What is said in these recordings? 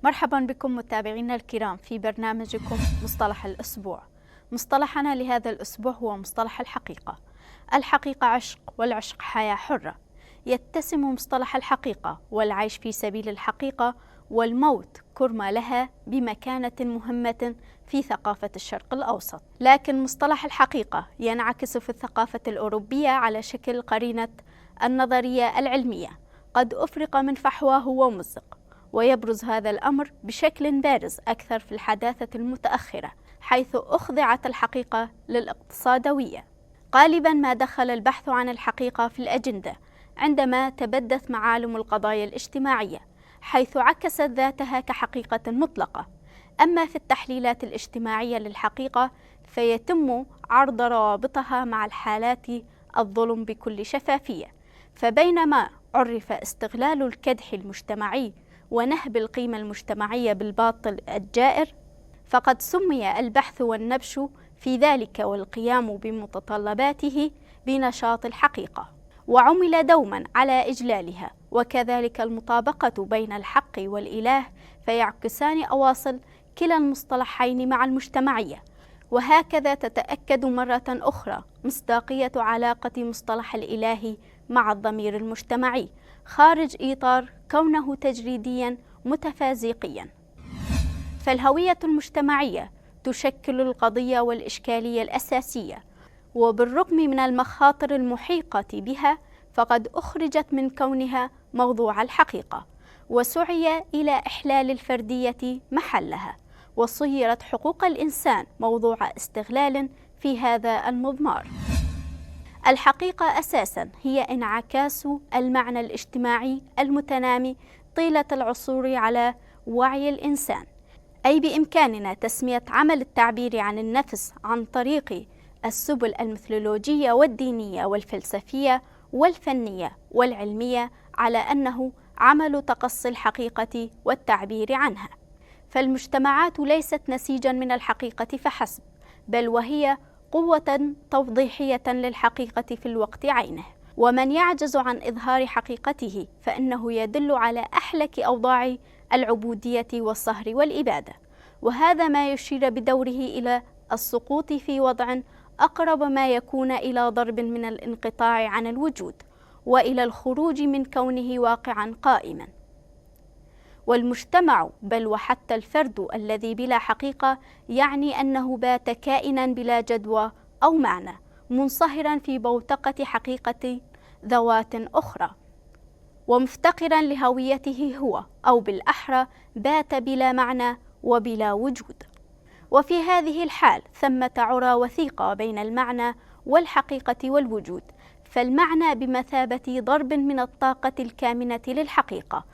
مرحبا بكم متابعينا الكرام في برنامجكم مصطلح الأسبوع. مصطلحنا لهذا الأسبوع هو مصطلح الحقيقة. الحقيقة عشق، والعشق حياة حرة. يتسم مصطلح الحقيقة والعيش في سبيل الحقيقة والموت كرمة لها بمكانة مهمة في ثقافة الشرق الأوسط. لكن مصطلح الحقيقة ينعكس في الثقافة الأوروبية على شكل قرينة النظرية العلمية، قد أفرق من فحواه ومزق. ويبرز هذا الأمر بشكل بارز أكثر في الحداثة المتأخرة، حيث أخضعت الحقيقة للاقتصادوية. غالبا ما دخل البحث عن الحقيقة في الأجندة عندما تبدت معالم القضايا الاجتماعية، حيث عكست ذاتها كحقيقة مطلقة. أما في التحليلات الاجتماعية للحقيقة فيتم عرض روابطها مع الحالات الظلم بكل شفافية. فبينما عرف استغلال الكدح المجتمعي ونهب القيمة المجتمعية بالباطل الجائر، فقد سمي البحث والنبش في ذلك والقيام بمتطلباته بنشاط الحقيقة، وعمل دوما على إجلالها، وكذلك المطابقة بين الحق والإله، فيعكسان أواصل كلا المصطلحين مع المجتمعية. وهكذا تتأكد مرة أخرى مصداقية علاقة مصطلح الإله مع الضمير المجتمعي خارج إطار كونه تجريديا متفازيقيا. فالهوية المجتمعية تشكل القضية والإشكالية الأساسية، وبالرغم من المخاطر المحيقة بها فقد أخرجت من كونها موضوع الحقيقة، وسعي إلى إحلال الفردية محلها، وصيرت حقوق الإنسان موضوع استغلال في هذا المضمار. الحقيقة أساساً هي انعكاس المعنى الاجتماعي المتنامي طيلة العصور على وعي الإنسان، أي بإمكاننا تسمية عمل التعبير عن النفس عن طريق السبل الميثولوجية والدينية والفلسفية والفنية والعلمية على أنه عمل تقصي الحقيقة والتعبير عنها. فالمجتمعات ليست نسيجاً من الحقيقة فحسب، بل وهي قوة توضيحية للحقيقة في الوقت عينه. ومن يعجز عن إظهار حقيقته فإنه يدل على أحلك أوضاع العبودية والصهر والإبادة، وهذا ما يشير بدوره إلى السقوط في وضع أقرب ما يكون إلى ضرب من الانقطاع عن الوجود، وإلى الخروج من كونه واقعا قائما. والمجتمع بل وحتى الفرد الذي بلا حقيقة يعني أنه بات كائنا بلا جدوى أو معنى، منصهرا في بوتقة حقيقة ذوات أخرى، ومفتقرا لهويته هو، أو بالأحرى بات بلا معنى وبلا وجود. وفي هذه الحال ثمة عرى وثيقة بين المعنى والحقيقة والوجود، فالمعنى بمثابة ضرب من الطاقة الكامنة للحقيقة،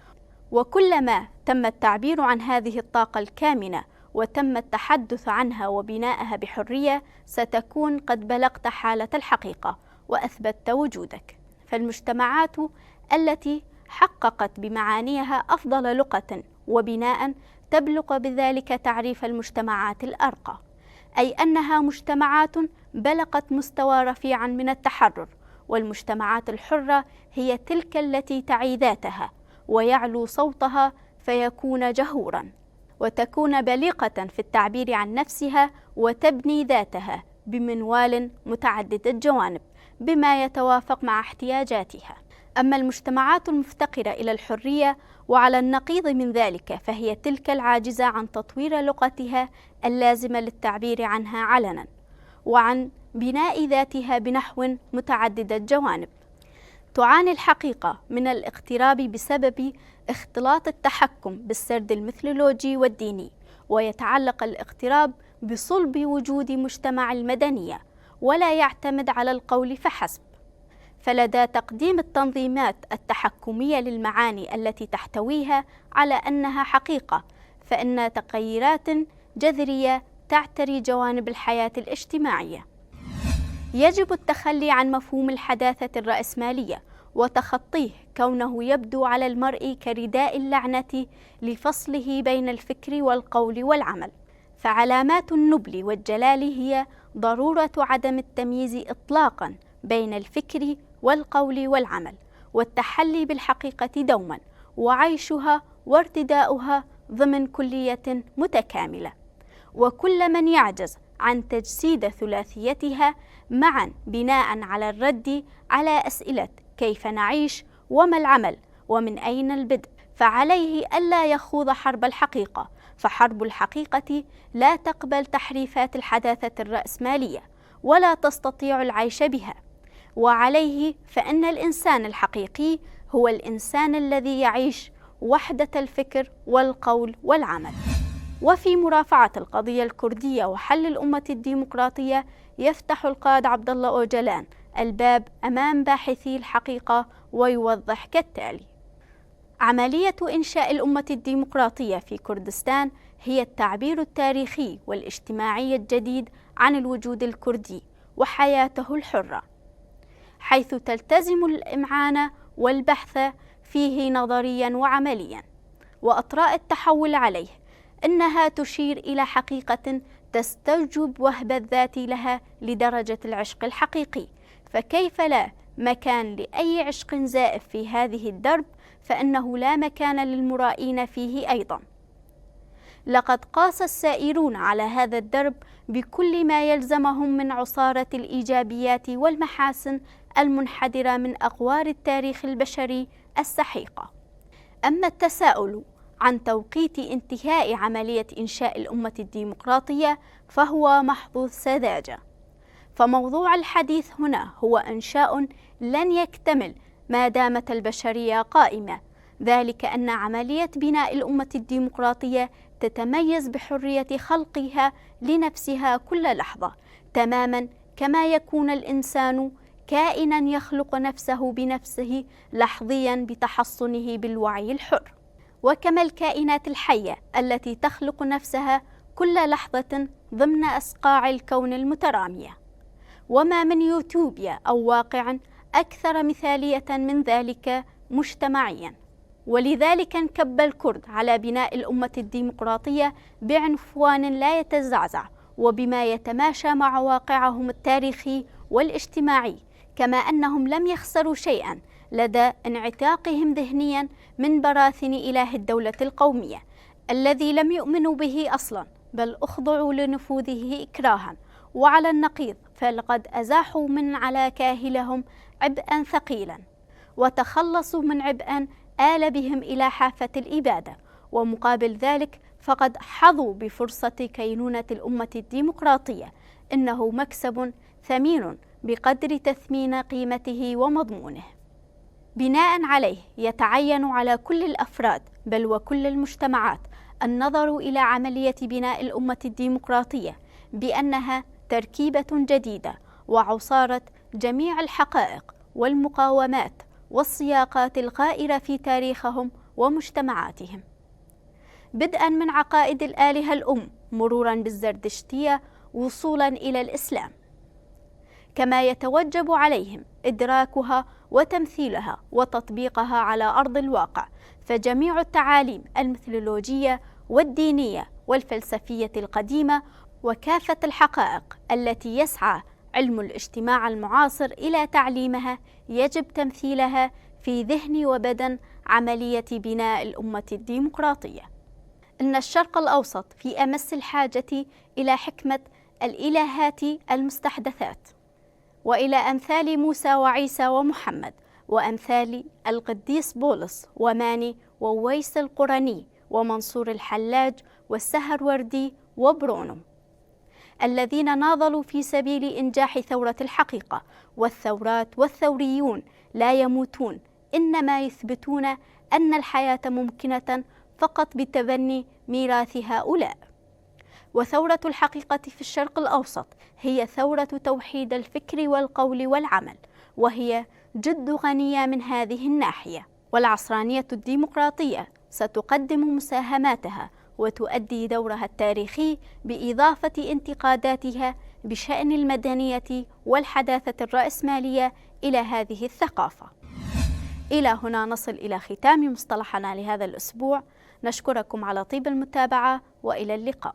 وكلما تم التعبير عن هذه الطاقة الكامنة وتم التحدث عنها وبنائها بحرية ستكون قد بلغت حالة الحقيقة وأثبتت وجودك. فالمجتمعات التي حققت بمعانيها أفضل لقة وبناء تبلغ بذلك تعريف المجتمعات الأرقى، أي أنها مجتمعات بلغت مستوى رفيعا من التحرر. والمجتمعات الحرة هي تلك التي تعي ذاتها ويعلو صوتها فيكون جهورا، وتكون بليقة في التعبير عن نفسها وتبني ذاتها بمنوال متعدد الجوانب بما يتوافق مع احتياجاتها. أما المجتمعات المفتقرة إلى الحرية وعلى النقيض من ذلك فهي تلك العاجزة عن تطوير لغتها اللازمة للتعبير عنها علنا وعن بناء ذاتها بنحو متعدد الجوانب. تعاني الحقيقة من الاغتراب بسبب اختلاط التحكم بالسرد الميثولوجي والديني، ويتعلق الاغتراب بصلب وجود مجتمع المدنية ولا يعتمد على القول فحسب. فلدى تقديم التنظيمات التحكمية للمعاني التي تحتويها على أنها حقيقة فإن تغيرات جذرية تعتري جوانب الحياة الاجتماعية. يجب التخلي عن مفهوم الحداثة الرأسمالية وتخطيه كونه يبدو على المرء كرداء اللعنة لفصله بين الفكر والقول والعمل. فعلامات النبل والجلال هي ضرورة عدم التمييز إطلاقا بين الفكر والقول والعمل، والتحلي بالحقيقة دوما وعيشها وارتداؤها ضمن كلية متكاملة، وكل من يعجز عن تجسيد ثلاثيتها معا بناء على الرد على أسئلة كيف نعيش وما العمل ومن أين البدء، فعليه ألا يخوض حرب الحقيقة، فحرب الحقيقة لا تقبل تحريفات الحداثة الرأسمالية ولا تستطيع العيش بها. وعليه فإن الإنسان الحقيقي هو الإنسان الذي يعيش وحدة الفكر والقول والعمل. وفي مرافعة القضية الكردية وحل الأمة الديمقراطية يفتح القائد عبد الله أوجلان الباب أمام باحثي الحقيقة ويوضح كالتالي: عملية إنشاء الأمة الديمقراطية في كردستان هي التعبير التاريخي والاجتماعي الجديد عن الوجود الكردي وحياته الحرة، حيث تلتزم الإمعان والبحث فيه نظريا وعمليا، وأطراء التحول عليه إنها تشير إلى حقيقة تستوجب وهب الذات لها لدرجة العشق الحقيقي، فكيف لا مكان لأي عشق زائف في هذه الدرب، فإنه لا مكان للمرائين فيه أيضا. لقد قاس السائرون على هذا الدرب بكل ما يلزمهم من عصارة الإيجابيات والمحاسن المنحدرة من أقوار التاريخ البشري السحيقة. أما التساؤل عن توقيت انتهاء عملية إنشاء الأمة الديمقراطية فهو محض سذاجة، فموضوع الحديث هنا هو إنشاء لن يكتمل ما دامت البشرية قائمة، ذلك أن عملية بناء الأمة الديمقراطية تتميز بحرية خلقها لنفسها كل لحظة، تماما كما يكون الإنسان كائنا يخلق نفسه بنفسه لحظيا بتحصنه بالوعي الحر، وكما الكائنات الحية التي تخلق نفسها كل لحظة ضمن أصقاع الكون المترامية. وما من يوتوبيا أو واقع أكثر مثالية من ذلك مجتمعيا. ولذلك انكب الكرد على بناء الأمة الديمقراطية بعنفوان لا يتزعزع، وبما يتماشى مع واقعهم التاريخي والاجتماعي، كما أنهم لم يخسروا شيئا لدى انعتاقهم ذهنيا من براثن إله الدولة القومية الذي لم يؤمنوا به أصلا، بل أخضعوا لنفوذه إكراها. وعلى النقيض فلقد أزاحوا من على كاهلهم عبئا ثقيلا، وتخلصوا من عبئا آل بهم إلى حافة الإبادة، ومقابل ذلك فقد حظوا بفرصة كينونة الأمة الديمقراطية، إنه مكسب ثمين بقدر تثمين قيمته ومضمونه. بناء عليه يتعين على كل الأفراد بل وكل المجتمعات النظر إلى عملية بناء الأمة الديمقراطية بأنها تركيبة جديدة وعصارة جميع الحقائق والمقاومات والسياقات الغائرة في تاريخهم ومجتمعاتهم، بدءا من عقائد الآلهة الأم مرورا بالزردشتية وصولا إلى الإسلام، كما يتوجب عليهم إدراكها وتمثيلها وتطبيقها على أرض الواقع. فجميع التعاليم الميثولوجية والدينية والفلسفية القديمة وكافة الحقائق التي يسعى علم الاجتماع المعاصر إلى تعليمها يجب تمثيلها في ذهن وبدن عملية بناء الأمة الديمقراطية. إن الشرق الأوسط في أمس الحاجة إلى حكمة الإلهات المستحدثات، وإلى أمثال موسى وعيسى ومحمد، وأمثال القديس بولس وماني وويس القرني ومنصور الحلاج والسهروردي وبرونو، الذين ناضلوا في سبيل إنجاح ثورة الحقيقة. والثورات والثوريون لا يموتون، إنما يثبتون أن الحياة ممكنة فقط بتبني ميراث هؤلاء. وثورة الحقيقة في الشرق الأوسط هي ثورة توحيد الفكر والقول والعمل، وهي جد غنية من هذه الناحية. والعصرانية الديمقراطية ستقدم مساهماتها وتؤدي دورها التاريخي بإضافة انتقاداتها بشأن المدنية والحداثة الرأسمالية إلى هذه الثقافة. إلى هنا نصل إلى ختام مصطلحنا لهذا الأسبوع. نشكركم على طيب المتابعة، وإلى اللقاء.